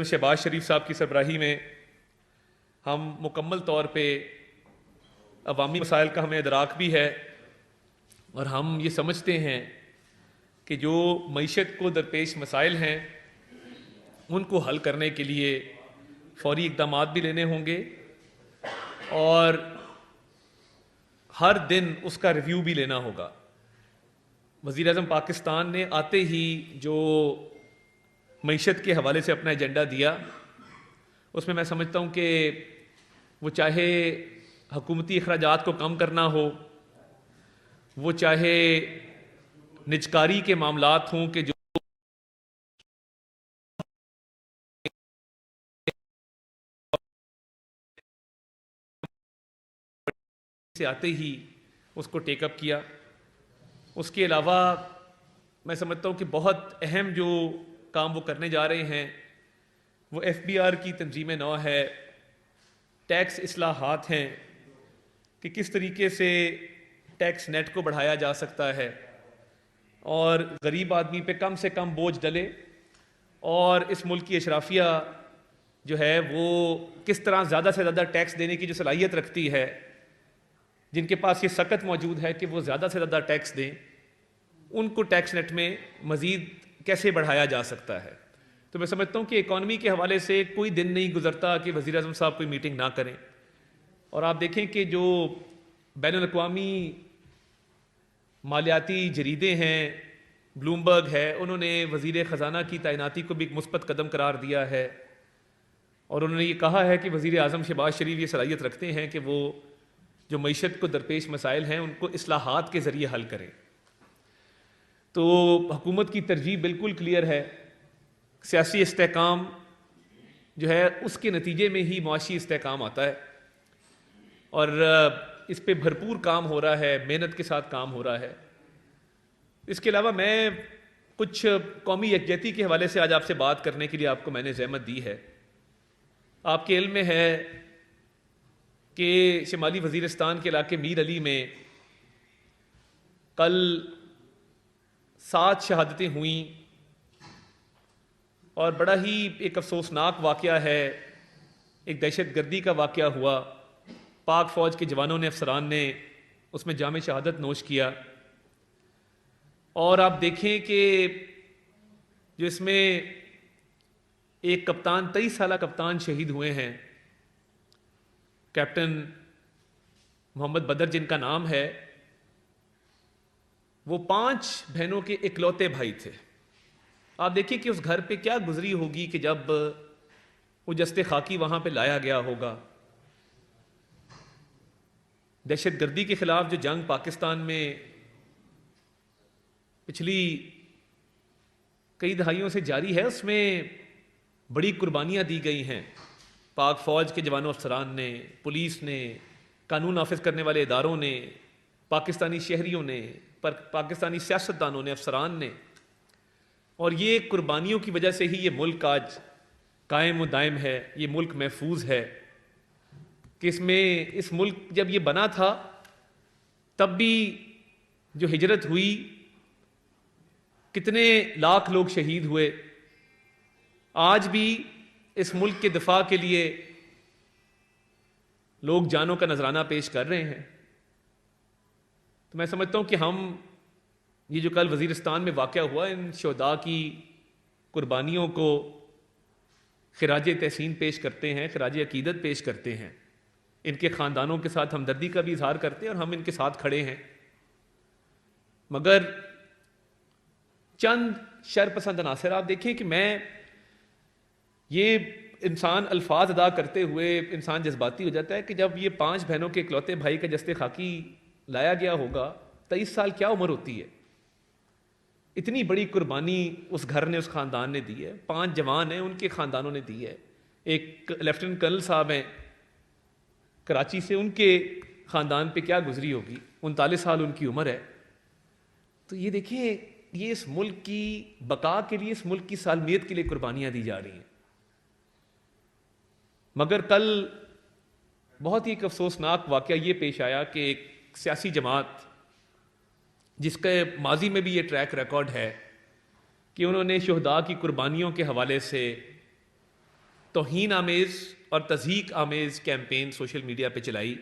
शहबाज शरीफ साहब की सरबराही में हम मुकम्मल तौर पे अवामी मसाइल का हमें इदराक भी है और हम ये समझते हैं कि जो मईशत को दरपेश मसाइल हैं उनको हल करने के लिए फौरी इक़दाम भी लेने होंगे और हर दिन उसका रिव्यू भी लेना होगा। वज़ीर आज़म पाकिस्तान ने आते ही जो मईशत के हवाले से अपना एजेंडा दिया उसमें मैं समझता हूँ कि वो चाहे हुकूमती अखराजात को कम करना हो, वो चाहे निजकारी के मामलात हों कि जो से आते ही उसको टेकअप किया। उसके अलावा मैं समझता हूँ कि बहुत अहम जो काम वो करने जा रहे हैं वो FBR की तंजीम नौ है, टैक्स इस्लाहात हैं कि किस तरीके से टैक्स नेट को बढ़ाया जा सकता है और गरीब आदमी पे कम से कम बोझ डले और इस मुल्क की अशराफिया जो है वो किस तरह ज़्यादा से ज़्यादा टैक्स देने की जो सलाहियत रखती है, जिनके पास ये सकत मौजूद है कि वो ज़्यादा से ज़्यादा टैक्स दें, उनको टैक्स नेट में मज़ीद कैसे बढ़ाया जा सकता है। तो मैं समझता हूँ कि इकॉनमी के हवाले से कोई दिन नहीं गुजरता कि वज़ीर आज़म साहब कोई मीटिंग ना करें। और आप देखें कि जो बैनुल-अक़वामी मालियाती जरीदे हैं, ब्लूमबर्ग है, उन्होंने वज़ीर ख़ज़ाना की तैनाती को भी एक मुस्बत कदम करार दिया है और उन्होंने ये कहा है कि वज़ीर आज़म शहबाज शरीफ ये सलाहियत रखते हैं कि वो जो मईशत को दरपेश मसाइल हैं उनको इस्लाहात के ज़रिए हल करें। तो हुकूमत की तरजीह बिल्कुल क्लियर है, सियासी इस्तेहकाम जो है उसके नतीजे में ही मुआशी इस्तेहकाम आता है और इस पे भरपूर काम हो रहा है, मेहनत के साथ काम हो रहा है। इसके अलावा मैं कुछ कौमी यकजहती के हवाले से आज आपसे बात करने के लिए आपको मैंने ज़हमत दी है। आपके इल्म में है कि शिमाली वज़ीरिस्तान के इलाके मीर अली में कल 7 शहादतें हुई और बड़ा ही एक अफसोसनाक वाक़या है, एक दहशत गर्दी का वाक़या हुआ। पाक फ़ौज के जवानों ने, अफसरान ने उसमें जाम शहादत नोश किया और आप देखें कि जो इसमें एक कप्तान 23 साला कप्तान शहीद हुए हैं, कैप्टन मोहम्मद बदर जिनका नाम है, वो 5 बहनों के इकलौते भाई थे। आप देखिए कि उस घर पे क्या गुजरी होगी कि जब वो जस्ते खाकी वहां पे लाया गया होगा। दहशत गर्दी के खिलाफ जो जंग पाकिस्तान में पिछली कई दहाइयों से जारी है उसमें बड़ी कुर्बानियां दी गई हैं। पाक फ़ौज के जवानों अफसरान ने, पुलिस ने, कानून नाफिज करने वाले इदारों ने, पाकिस्तानी शहरियों ने, पाकिस्तानी सियासतदानों ने, अफसरान ने, और ये कुर्बानियों की वजह से ही ये मुल्क आज कायम व दायम है, ये मुल्क महफूज है। कि इसमें इस मुल्क जब ये बना था तब भी जो हिजरत हुई कितने लाख लोग शहीद हुए, आज भी इस मुल्क के दिफा के लिए लोग जानों का नजराना पेश कर रहे हैं। तो मैं समझता हूं कि हम ये जो कल वज़ीरिस्तान में वाक़या हुआ, इन शोहदा की कुर्बानियों को खिराज तहसीन पेश करते हैं, खिराज अकीदत पेश करते हैं, इनके ख़ानदानों के साथ हमदर्दी का भी इजहार करते हैं और हम इनके साथ खड़े हैं। मगर चंद शरपसंद अनासर आप देखें कि मैं ये इंसान अल्फाज अदा करते हुए इंसान जज्बाती हो जाता है कि जब ये 5 बहनों के इकलौते भाई का जस्ते खाकी लाया गया होगा, 23 साल क्या उम्र होती है। इतनी बड़ी कुर्बानी उस घर ने, उस ख़ानदान ने दी है। 5 जवान हैं, उनके ख़ानदानों ने दी है। एक लेफ्टिनेंट कर्नल साहब हैं कराची से, उनके ख़ानदान पे क्या गुजरी होगी, 39 साल उनकी उम्र है। तो ये देखिए, ये इस मुल्क की बका के लिए, इस मुल्क की सालमियत के लिए कुर्बानियां दी जा रही हैं। मगर कल बहुत ही एक अफसोसनाक वाक़या ये पेश आया कि एक सियासी जमात जिसके माजी में भी ये ट्रैक रिकॉर्ड है कि उन्होंने शुहदा की कुर्बानियों के हवाले से तौहीन आमेज़ और तज़हीक आमेज़ कैंपेन सोशल मीडिया पे चलाई,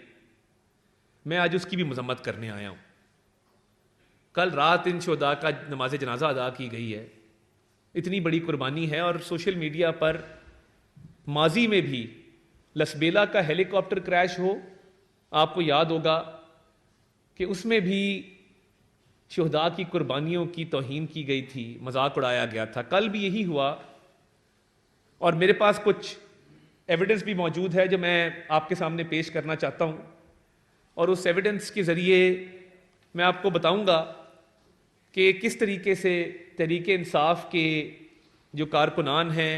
मैं आज उसकी भी मजम्मत करने आया हूँ। कल रात इन शुहदा का नमाज जनाजा अदा की गई है। इतनी बड़ी कुर्बानी है और सोशल मीडिया पर माजी में भी लसबेला का हेलीकॉप्टर क्रैश हो, आपको याद होगा कि उसमें भी शुहदा की कुर्बानियों की तौहीन की गई थी, मजाक उड़ाया गया था। कल भी यही हुआ और मेरे पास कुछ एविडेंस भी मौजूद है जो मैं आपके सामने पेश करना चाहता हूँ और उस एविडेंस के ज़रिए मैं आपको बताऊँगा कि किस तरीके से तहरीक इंसाफ के जो कारकुनान हैं,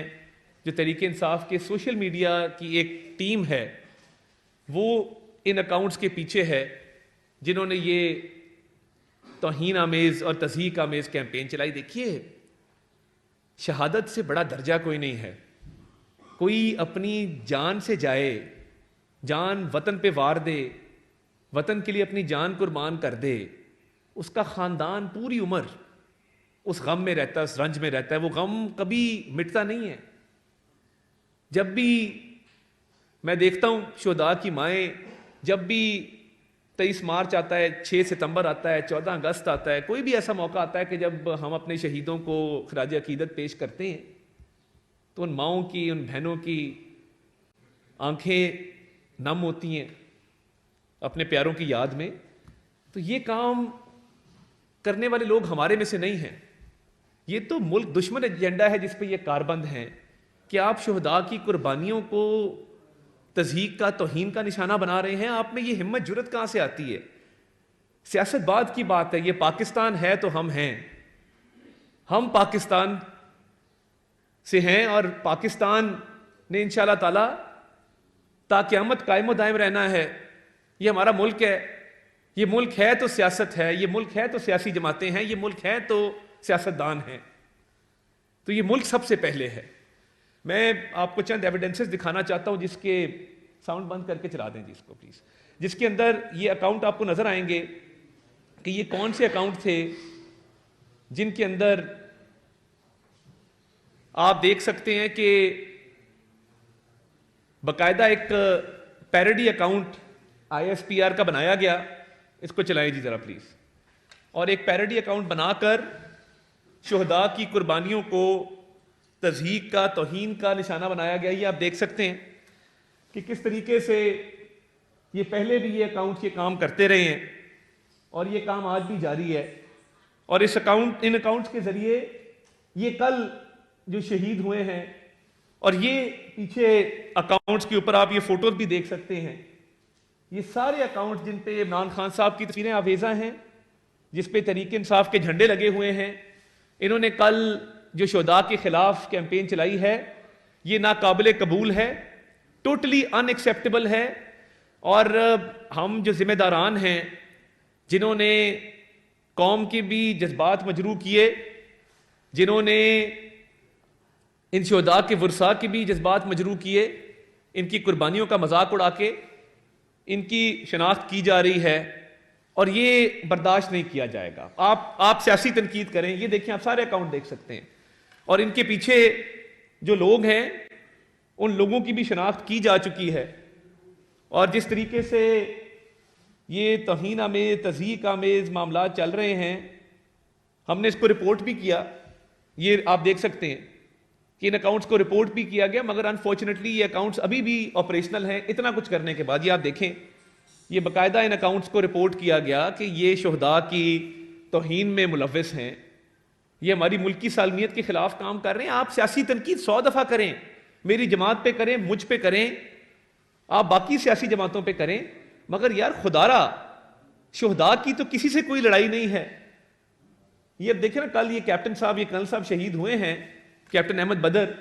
जो तहरीक इंसाफ के सोशल मीडिया की एक टीम है, वो इन अकाउंट्स के पीछे है जिन्होंने ये तौहीन आमेज़ और तज़हीक आमेज़ कैंपेन चलाई। देखिए, शहादत से बड़ा दर्जा कोई नहीं है। कोई अपनी जान से जाए, जान वतन पे वार दे, वतन के लिए अपनी जान कुर्बान कर दे, उसका ख़ानदान पूरी उम्र उस गम में रहता है, उस रंज में रहता है। वो गम कभी मिटता नहीं है। जब भी मैं देखता हूँ शुहदा की माएँ, जब भी 23 मार्च आता है, 6 सितंबर आता है, 14 अगस्त आता है, कोई भी ऐसा मौका आता है कि जब हम अपने शहीदों को खराज अकीदत पेश करते हैं, तो उन माओं की, उन बहनों की आंखें नम होती हैं अपने प्यारों की याद में। तो ये काम करने वाले लोग हमारे में से नहीं हैं। ये तो मुल्क दुश्मन एजेंडा है जिस पे ये कारबंद हैं कि आप शुहदा की कुर्बानियों को तज़हीक का, तौहीन का निशाना बना रहे हैं। आप में ये हिम्मत जुर्रत कहाँ से आती है? सियासत बाद की बात है। ये पाकिस्तान है तो हम हैं, हम पाकिस्तान से हैं और पाकिस्तान ने इंशाअल्लाह ताला ता क़यामत कायम दायम रहना है। ये हमारा मुल्क है। ये मुल्क है तो सियासत है, ये मुल्क है तो सियासी जमातें हैं, ये मुल्क है तो सियासतदान हैं। तो ये मुल्क सबसे पहले है। मैं आपको चंद एविडेंसेस दिखाना चाहता हूं, जिसके साउंड बंद करके चला दें जिसको प्लीज, जिसके अंदर ये अकाउंट आपको नजर आएंगे कि ये कौन से अकाउंट थे जिनके अंदर आप देख सकते हैं कि बाकायदा एक पैरोडी अकाउंट ISPR का बनाया गया। इसको चलाएं जी जरा प्लीज। और एक पैरोडी अकाउंट बनाकर शुहदा की कुर्बानियों को तज़हीक का, तौहीन का निशाना बनाया गया। ये आप देख सकते हैं कि किस तरीके से ये पहले भी ये अकाउंट ये काम करते रहे हैं और ये काम आज भी जारी है। और इन अकाउंट्स के जरिए ये कल जो शहीद हुए हैं, और ये पीछे अकाउंट्स के ऊपर आप ये फोटोज भी देख सकते हैं, ये सारे अकाउंट्स जिन पे इमरान खान साहब की तस्वीरें आवेजा हैं, जिस पे तहरीक इंसाफ के झंडे लगे हुए हैं। इन्होंने कल जो शुहदा के खिलाफ कैंपेन चलाई है, ये नाकाबिले कबूल है, टोटली अनएक्सेप्टेबल है। और हम जो जिम्मेदारान हैं, जिन्होंने कौम के भी जज्बात मजरू किए, जिन्होंने इन शुहदा के वर्सा के भी जज्बात मजरू किए, इनकी कुर्बानियों का मजाक उड़ा के इनकी शनाख्त की जा रही है और ये बर्दाश्त नहीं किया जाएगा। आप सियासी तनकीद करें, ये देखें, आप सारे अकाउंट देख सकते हैं और इनके पीछे जो लोग हैं उन लोगों की भी शनाख्त की जा चुकी है। और जिस तरीके से ये तौहीन आमेज़, तज़हीक आमेज़ मामला चल रहे हैं, हमने इसको रिपोर्ट भी किया। ये आप देख सकते हैं कि इन अकाउंट्स को रिपोर्ट भी किया गया, मगर अनफॉर्चुनेटली ये अकाउंट्स अभी भी ऑपरेशनल हैं। इतना कुछ करने के बाद ये आप देखें, ये बाकायदा इन अकाउंट्स को रिपोर्ट किया गया कि ये शुहदा की तौहीन में मुलव्वस हैं, ये हमारी मुल्की सालमियत के खिलाफ काम कर रहे हैं। आप सियासी तनकीद 100 दफ़ा करें, मेरी जमात पे करें, मुझ पे करें, आप बाकी सियासी जमातों पे करें, मगर यार खुदारा शुहदा की तो किसी से कोई लड़ाई नहीं है। ये अब देखें ना, कल ये कैप्टन साहब, ये कर्नल साहब शहीद हुए हैं, कैप्टन अहमद बदर।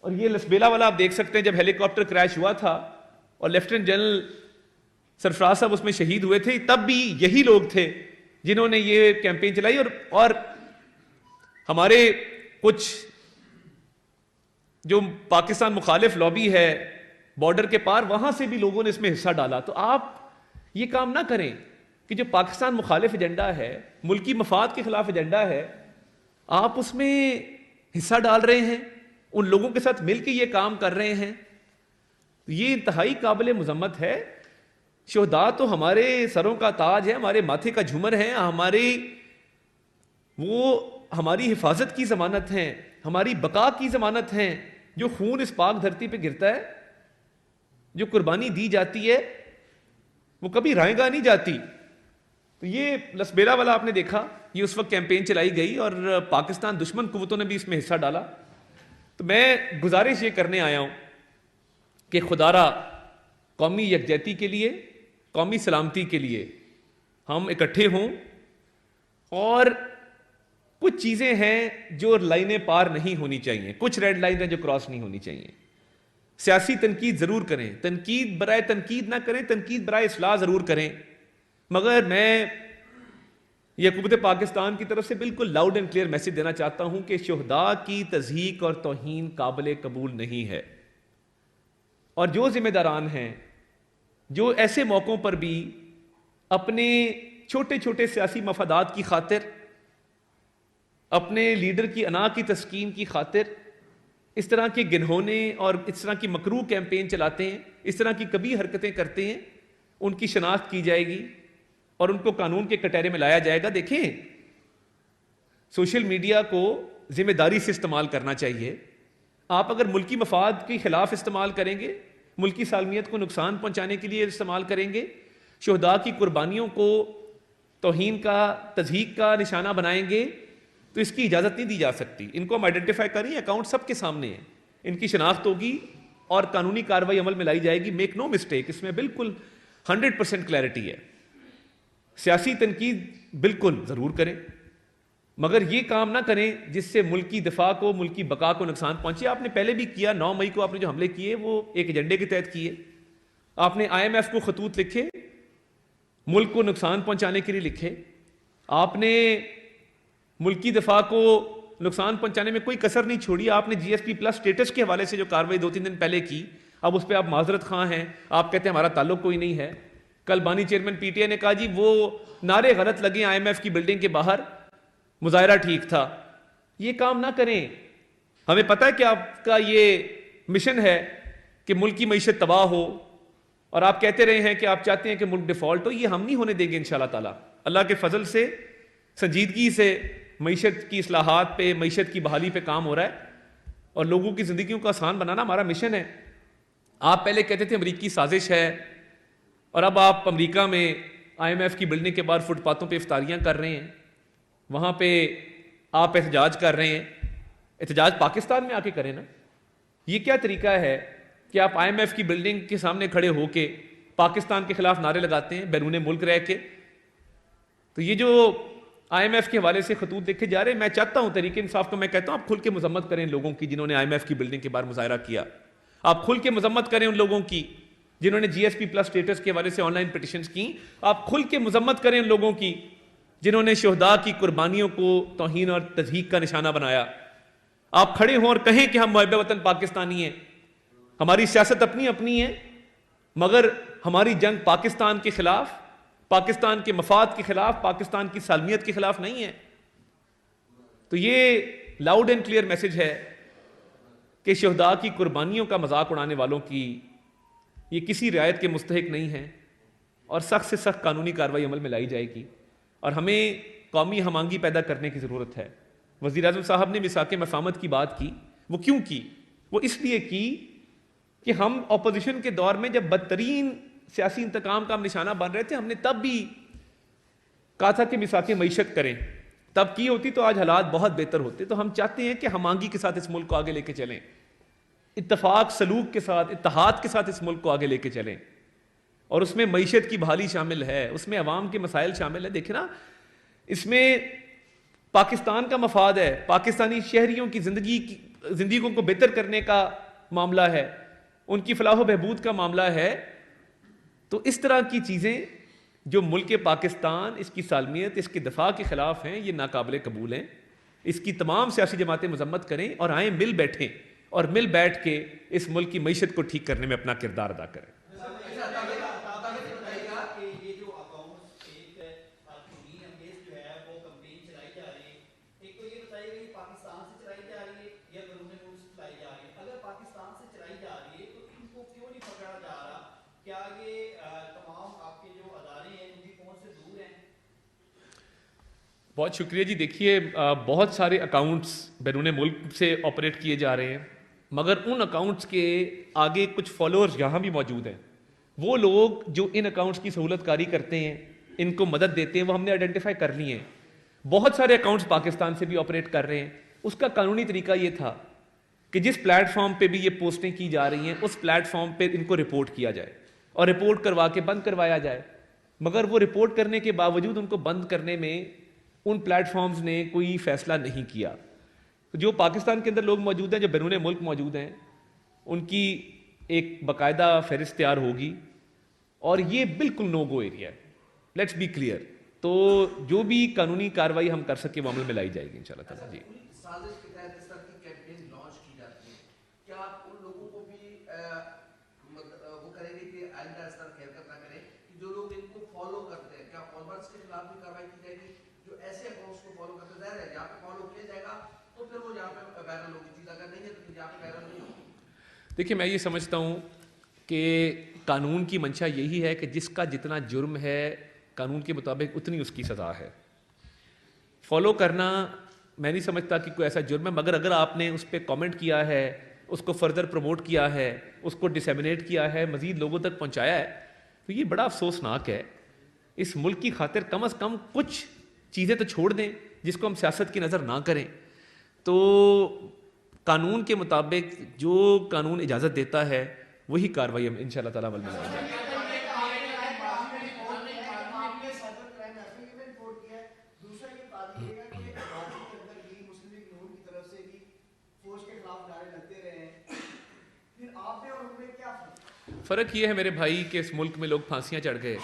और ये लसबेला वाला आप देख सकते हैं, जब हेलीकॉप्टर क्रैश हुआ था और लेफ्टिनेंट जनरल सरफराज साहब उसमें शहीद हुए थे, तब भी यही लोग थे जिन्होंने ये कैंपेन चलाई। और हमारे कुछ जो पाकिस्तान मुखालिफ लॉबी है बॉर्डर के पार, वहां से भी लोगों ने इसमें हिस्सा डाला। तो आप ये काम ना करें कि जो पाकिस्तान मुखालिफ एजेंडा है, मुल्की मफाद के खिलाफ एजेंडा है, आप उसमें हिस्सा डाल रहे हैं। उन लोगों के साथ मिलकर ये काम कर रहे हैं, तो ये इंतहाई काबिल मजम्मत है। शोहदा तो हमारे सरों का ताज है, हमारे माथे का झूमर है, हमारी हिफाजत की जमानत है, हमारी बका की जमानत है। जो खून इस पाक धरती पे गिरता है, जो कुर्बानी दी जाती है, वो कभी रायगा नहीं जाती। तो ये लसबेला वाला आपने देखा, ये उस वक्त कैंपेन चलाई गई और पाकिस्तान दुश्मन कुव्वतों ने भी इसमें हिस्सा डाला। तो मैं गुजारिश ये करने आया हूं कि खुदारा कौमी यकजहती के लिए, कौमी सलामती के लिए हम इकट्ठे हों, और कुछ चीजें हैं जो लाइनें पार नहीं होनी चाहिए, कुछ रेड लाइन है जो क्रॉस नहीं होनी चाहिए। सियासी तनकीद जरूर करें, तनकीद बराए तनकीद ना करें, तनकीद बराए इस्लाह जरूर करें, मगर मैं ये हुकूमत पाकिस्तान की तरफ से बिल्कुल लाउड एंड क्लियर मैसेज देना चाहता हूं कि शुहदा की तज़हीक और तौहीन काबिल कबूल नहीं है। और जो जिम्मेदारान हैं, जो ऐसे मौक़ों पर भी अपने छोटे छोटे सियासी मफादात की खातिर, अपने लीडर की अना की तस्कीन की खातिर इस तरह के गिनहोने और इस तरह की मकरू कैंपेन चलाते हैं, इस तरह की कभी हरकतें करते हैं, उनकी शनाख्त की जाएगी और उनको कानून के कटहरे में लाया जाएगा। देखें, सोशल मीडिया को जिम्मेदारी से इस्तेमाल करना चाहिए। आप अगर मुल्की मफाद के खिलाफ इस्तेमाल करेंगे, मुल्की सालमियत को नुकसान पहुंचाने के लिए इस्तेमाल करेंगे, शुहदा की कुर्बानियों को तौहीन का, तज़हीक का निशाना बनाएंगे, तो इसकी इजाजत नहीं दी जा सकती। इनको हम आइडेंटिफाई करें, अकाउंट सबके सामने है, इनकी शनाख्त होगी और कानूनी कार्रवाई अमल में लाई जाएगी। मेक नो मिस्टेक, इसमें बिल्कुल 100% क्लैरिटी है। सियासी तनकीद बिल्कुल जरूर करें, मगर ये काम ना करें जिससे मुल्की दिफा को, मुल्की बका को नुकसान पहुंचे। आपने पहले भी किया, 9 मई को आपने जो हमले किए वो एक एजेंडे के तहत किए। आपने IMF को खतूत लिखे, मुल्क को नुकसान पहुंचाने के लिए लिखे। आपने मुल्की दिफा को नुकसान पहुंचाने में कोई कसर नहीं छोड़ी। आपने GSP+ स्टेटस के हवाले से जो कार्रवाई 2-3 दिन पहले की, अब उस पर आप माजरत खां हैं, आप कहते हैं हमारा ताल्लुक कोई नहीं है। कल बानी चेयरमैन PTI ने कहा जी वो नारे गलत लगे IMF की बिल्डिंग के बाहर, मुजाहरा ठीक था। ये काम ना करें। हमें पता है कि आपका ये मिशन है कि मुल्क की मईशत तबाह हो, और आप कहते रहे हैं कि आप चाहते हैं कि मुल्क डिफॉल्ट हो। ये हम नहीं होने देंगे इंशाअल्लाह ताला। अल्लाह के फजल से संजीदगी से मईशत की इस्लाहात पे, मईशत की बहाली पे काम हो रहा है और लोगों की जिंदगियों को आसान बनाना हमारा मिशन है। आप पहले कहते थे अमरीकी साजिश है, और अब आप अमेरिका में IMF की बिल्डिंग के बाहर फुटपाथों पे इफ्तारियां कर रहे हैं, वहां पे आप एहतजाज कर रहे हैं। एहतजाज पाकिस्तान में आके करें ना। ये क्या तरीका है कि आप IMF की बिल्डिंग के सामने खड़े होके पाकिस्तान के खिलाफ नारे लगाते हैं बैरून मुल्क रह के। तो ये जो IMF के हवाले से खतूत देखे जा रहे हैं, मैं चाहता हूं तरीके इंसाफ को मैं कहता हूं आप खुल के मजम्मत करें लोगों की जिन्होंने IMF की बिल्डिंग के बाहर मुजाहरा किया। आप खुल के मजम्मत करें उन लोगों की जिन्होंने GSP+ स्टेटस के हवाले से ऑनलाइन पिटिशंस की। आप खुल के मजम्मत करें उन लोगों की जिन्होंने शुहदा की कुर्बानियों को तौहीन और तज़हीक का निशाना बनाया। आप खड़े हों और कहें कि हम मुहब्बे वतन पाकिस्तानी हैं, हमारी सियासत अपनी अपनी है, मगर हमारी जंग पाकिस्तान के खिलाफ, पाकिस्तान के मफाद के खिलाफ, पाकिस्तान की सालमियत के खिलाफ नहीं है। तो ये लाउड एंड क्लियर मैसेज है कि शुहदा की कुर्बानियों का मजाक उड़ाने वालों की ये किसी रियायत के मुस्तहिक नहीं है और सख्त से सख्त कानूनी कार्रवाई अमल में लाई जाएगी। और हमें कौमी हमांगी पैदा करने की ज़रूरत है। वज़ीर आज़म साहब ने मिसाक़े मफ़ाहमत की बात की, वो क्यों की? वो इसलिए की कि हम अपोजिशन के दौर में जब बदतरीन सियासी इंतकाम का हम निशाना बन रहे थे, हमने तब भी कहा था कि मिसाक़े मईशत करें। तब की होती तो आज हालात बहुत बेहतर होते। तो हम चाहते हैं कि हमांगी के साथ इस मुल्क को आगे लेके चलें, इत्तफाक सलूक के साथ, इत्तेहाद के साथ इस मुल्क को आगे लेके चलें। और उसमें मईशत की बहाली शामिल है, उसमें अवाम के मसाइल शामिल है। देखिए ना, इसमें पाकिस्तान का मफाद है, पाकिस्तानी शहरियों की जिंदगियों को बेहतर करने का मामला है, उनकी फलाह बहबूद का मामला है। तो इस तरह की चीज़ें जो मुल्क पाकिस्तान, इसकी सालमियत, इसके दफा के खिलाफ हैं, ये नाकाबिल कबूल हैं। इसकी तमाम सियासी जमातें मजम्मत करें और आए मिल बैठें और मिल बैठ के इस मुल्क की मईशत को ठीक करने में अपना किरदार अदा करें। से चलाई जा रही है, तो इनको क्यों नहीं पकड़ा जा रहा? क्या ये तमाम आपके जो अदारे हैं उनकी पहुंच से दूर हैं? बहुत शुक्रिया जी। देखिए, बहुत सारे अकाउंट्स बैरून मुल्क से ऑपरेट किए जा रहे हैं, मगर उन अकाउंट्स के आगे कुछ फॉलोअर्स यहाँ भी मौजूद हैं। वो लोग जो इन अकाउंट्स की सहूलतकारी करते हैं, इनको मदद देते हैं, वो हमने आइडेंटिफाई कर लिए हैं। बहुत सारे अकाउंट्स पाकिस्तान से भी ऑपरेट कर रहे हैं। उसका कानूनी तरीका ये था कि जिस प्लेटफॉर्म पे भी ये पोस्टें की जा रही हैं, उस प्लेटफॉर्म पे इनको रिपोर्ट किया जाए और रिपोर्ट करवा के बंद करवाया जाए। मगर वो रिपोर्ट करने के बावजूद उनको बंद करने में उन प्लेटफॉर्म्स ने कोई फैसला नहीं किया। तो जो पाकिस्तान के अंदर लोग मौजूद हैं, जो बैरून मुल्क मौजूद हैं, उनकी एक बाकायदा फहरिस्त तैयार होगी और ये बिल्कुल नो गो एरिया है। Let's be clear. तो जो भी कानूनी कार्रवाई हम कर सके वो अमल में लाई जाएगी इंशाल्लाह ताला। जी, साजिश के तहत इस तरह की कैंपेन लॉन्च की जाती है, क्या आप उन लोगों को भी वो करेंगे कि आइंदा इस तरह हरकत ना करें कि जो लोग इनको फॉलो करते हैं, क्या फॉलोअर्स के खिलाफ भी कार्रवाई की जाएगी जो ऐसे अकाउंट्स को फॉलो करते हैं? जहाँ पे फॉलो किया जाएगा तो फिर वो यहाँ पे वायरल होगी चीज, अगर नहीं है तो फिर यहाँ पे वायरल नहीं होगी। देखिए, मैं ये समझता हूँ कि कानून की मंशा यही है कि जिसका जितना जुर्म है कानून के मुताबिक उतनी उसकी सज़ा है। फॉलो करना मैं नहीं समझता कि कोई ऐसा जुर्म है, मगर अगर आपने उस पर कॉमेंट किया है, उसको फर्दर प्रमोट किया है, उसको डिसेमिनेट किया है, मज़ीद लोगों तक पहुँचाया है, तो ये बड़ा अफसोसनाक है। इस मुल्क की खातिर कम अज़ कम कुछ चीज़ें तो छोड़ दें जिसको हम सियासत की नज़र ना करें। तो कानून के मुताबिक जो कानून इजाज़त देता है वही कार्रवाई हम इंशाअल्लाह ताला अमल में लाएंगे। फ़र्क ये है मेरे भाई कि इस मुल्क में लोग फांसियाँ चढ़ गए,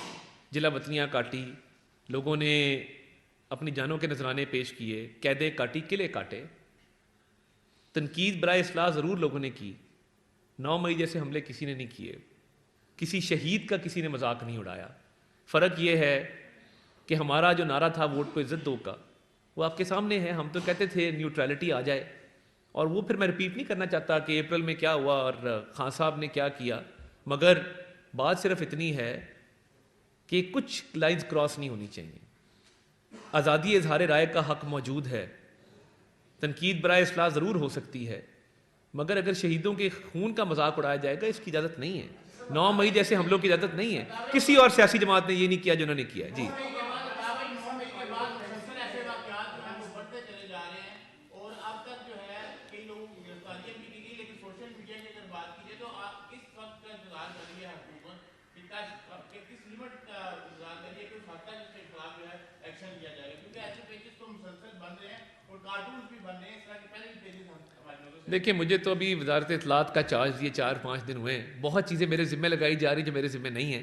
जिला वतनियाँ काटी, लोगों ने अपनी जानों के नजराने पेश किए, कैदे काटी, किले काटे। तनकीद बराए इस्लाह ज़रूर लोगों ने की। 9 मई जैसे हमले किसी ने नहीं किए, किसी शहीद का किसी ने मजाक नहीं उड़ाया। फ़र्क ये है कि हमारा जो नारा था वोट को इज़्ज़त दो का, वो आपके सामने है। हम तो कहते थे न्यूट्रलिटी आ जाए, और वो फिर मैं रिपीट नहीं करना चाहता कि अप्रैल में क्या हुआ और खान साहब ने क्या किया, मगर बात सिर्फ इतनी है कि कुछ लाइंस क्रॉस नहीं होनी चाहिए। आज़ादी इजहार राय का हक मौजूद है, तनकीद बराए इस्लाह ज़रूर हो सकती है, मगर अगर शहीदों के खून का मजाक उड़ाया जाएगा इसकी इजाज़त नहीं है। 9 मई जैसे हमलों की इजाज़त नहीं है। किसी और सियासी जमात ने ये नहीं किया जो उन्होंने किया। जी, देखिए, मुझे तो अभी वजारत इत्तलात का चार्ज दिए 4-5 दिन हुए हैं। बहुत चीज़ें मेरे ज़िम्मे लगाई जा रही जो मेरे ज़िम्मे नहीं है।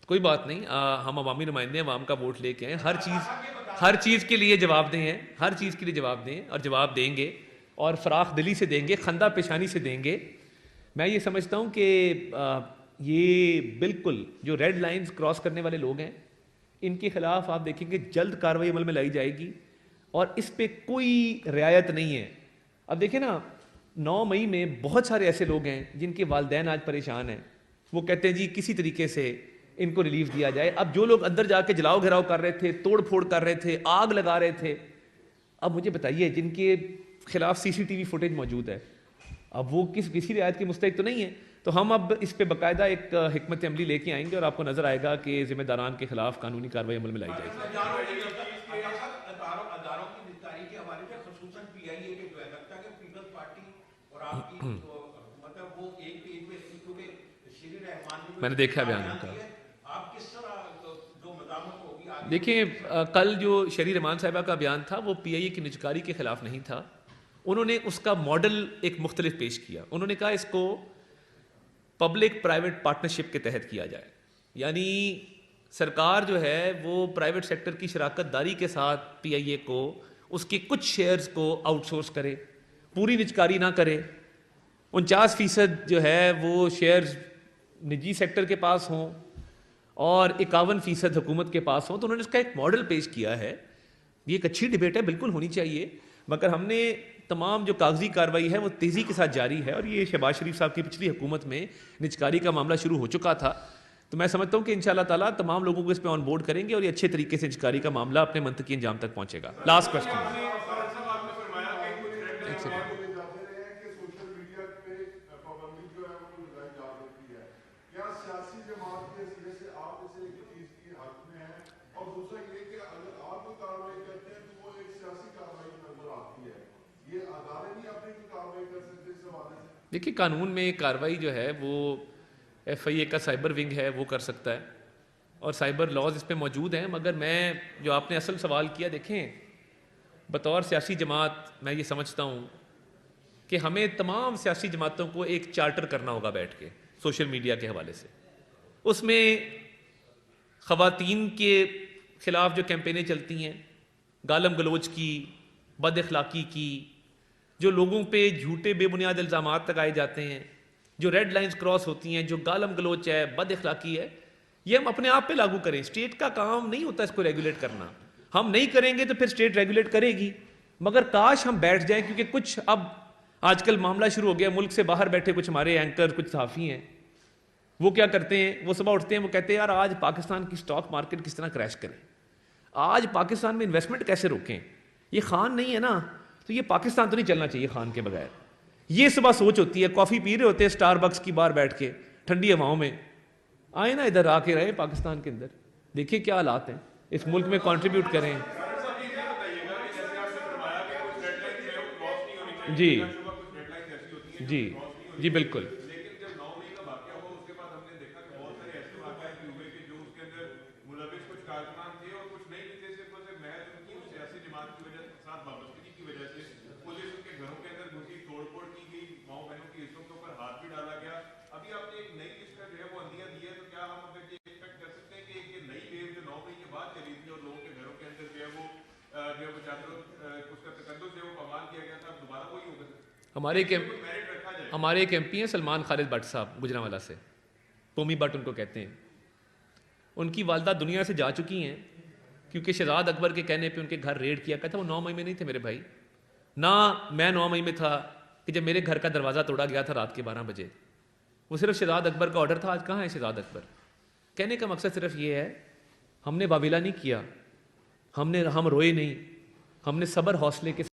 कोई बात नहीं, हम अवामी नुमाइंदे हैं, अवाम का वोट लेके आए। हर चीज़ के लिए जवाब दें हैं, हर चीज़ के लिए जवाब दें और जवाब देंगे, और फ़राख दिली से देंगे, खंदा पेशानी से देंगे। मैं ये समझता हूँ कि ये बिल्कुल जो रेड लाइन्स क्रॉस करने वाले लोग हैं, इनके खिलाफ आप देखेंगे जल्द कार्रवाई अमल में लाई जाएगी और इस पर कोई रियायत नहीं है। अब देखें ना, 9 मई में बहुत सारे ऐसे लोग हैं जिनके वालिदैन आज परेशान हैं। वो कहते हैं जी किसी तरीके से इनको रिलीफ दिया जाए। अब जो लोग अंदर जाके जलाओ घेराव कर रहे थे, तोड़ फोड़ कर रहे थे, आग लगा रहे थे, अब मुझे बताइए जिनके खिलाफ CCTV फुटेज मौजूद है, अब वो किसी रियायत के मुस्तहिक तो नहीं है। तो हम अब इस पे बाकायदा एक हिकमत अमली लेके आएंगे और आपको नजर आएगा कि जिम्मेदारान के खिलाफ कानूनी कार्रवाई अमल में लाई जाएगी। मैंने देखा बयान उनका। देखिए, कल जो शरी रहमान साहिबा का बयान था वो PIA की निजकारी के खिलाफ नहीं था। उन्होंने उसका मॉडल एक मुख्तलिफ पेश किया। उन्होंने कहा इसको पब्लिक प्राइवेट पार्टनरशिप के तहत किया जाए, यानी सरकार जो है वो प्राइवेट सेक्टर की शराकत दारी के साथ PIA को उसके कुछ शेयर्स को आउटसोर्स करे, पूरी निजकारी ना करे। 49% जो है वो शेयर्स निजी सेक्टर के पास हों और 51% हुकूमत के पास हों। तो उन्होंने इसका एक मॉडल पेश किया है। ये एक अच्छी डिबेट है, बिल्कुल होनी चाहिए, मगर हमने तमाम जो कागजी कार्रवाई है वो तेज़ी के साथ जारी है, और ये शहबाज शरीफ साहब की पिछली हुकूमत में निजकारी का मामला शुरू हो चुका था। तो मैं समझता हूँ कि इंशाअल्लाह ताला तमाम लोगों को इस पर ऑन बोर्ड करेंगे और ये अच्छे तरीके से निजकारी का मामला अपने मंतकी अंजाम तक पहुँचेगा। Last question. देखिए, कानून में कार्रवाई जो है वो FIA का साइबर विंग है, वो कर सकता है, और साइबर लॉज इस पे मौजूद हैं। मगर मैं जो आपने असल सवाल किया, देखें, बतौर सियासी जमात मैं ये समझता हूँ कि हमें तमाम सियासी जमातों को एक चार्टर करना होगा बैठ के सोशल मीडिया के हवाले से। उसमें ख़वातीन के ख़िलाफ़ जो कैंपेनें चलती हैं, गालम गलोच की, बद अखलाक़ी की, जो लोगों पे झूठे बेबुनियाद इल्ज़ामात लगाए जाते हैं, जो रेड लाइंस क्रॉस होती हैं, जो गालम गलोच है, बद अखलाक़ी है, ये हम अपने आप पे लागू करें। स्टेट का काम नहीं होता इसको रेगुलेट करना। हम नहीं करेंगे तो फिर स्टेट रेगुलेट करेगी। मगर काश हम बैठ जाएं, क्योंकि कुछ अब आजकल मामला शुरू हो गया, मुल्क से बाहर बैठे कुछ हमारे एंकर, कुछ सहाफ़ी हैं, वो क्या करते हैं, वो सुबह उठते हैं, वो कहते हैं यार आज पाकिस्तान की स्टॉक मार्केट किस तरह क्रैश करें, आज पाकिस्तान में इन्वेस्टमेंट कैसे रोकें। ये खान नहीं है ना, तो ये पाकिस्तान तो नहीं चलना चाहिए खान के बगैर। ये सुबह सोच होती है, कॉफ़ी पी रहे होते हैं स्टारबक्स की बाहर बैठ के ठंडी हवाओं में। आए ना इधर आके रहे पाकिस्तान के अंदर, देखिए क्या हालात हैं, इस मुल्क में कंट्रीब्यूट करें। जी जी जी बिल्कुल। हमारे एक MP हैं सलमान खालिद भट्ट साहब, गुजरांवाला से, पोमी भट्ट उनको कहते हैं। उनकी वालदा दुनिया से जा चुकी हैं, क्योंकि शहजाद अकबर के कहने पे उनके घर रेड किया गया था। वो 9 मई में नहीं थे मेरे भाई, ना मैं 9 मई में था कि जब मेरे घर का दरवाज़ा तोड़ा गया था रात के 12 बजे। वो सिर्फ शहजाद अकबर का ऑर्डर था। आज कहाँ है शहजाद अकबर? कहने का मकसद सिर्फ ये है, हमने वाविला नहीं किया, हम रोए नहीं, हमने सब्र हौसले के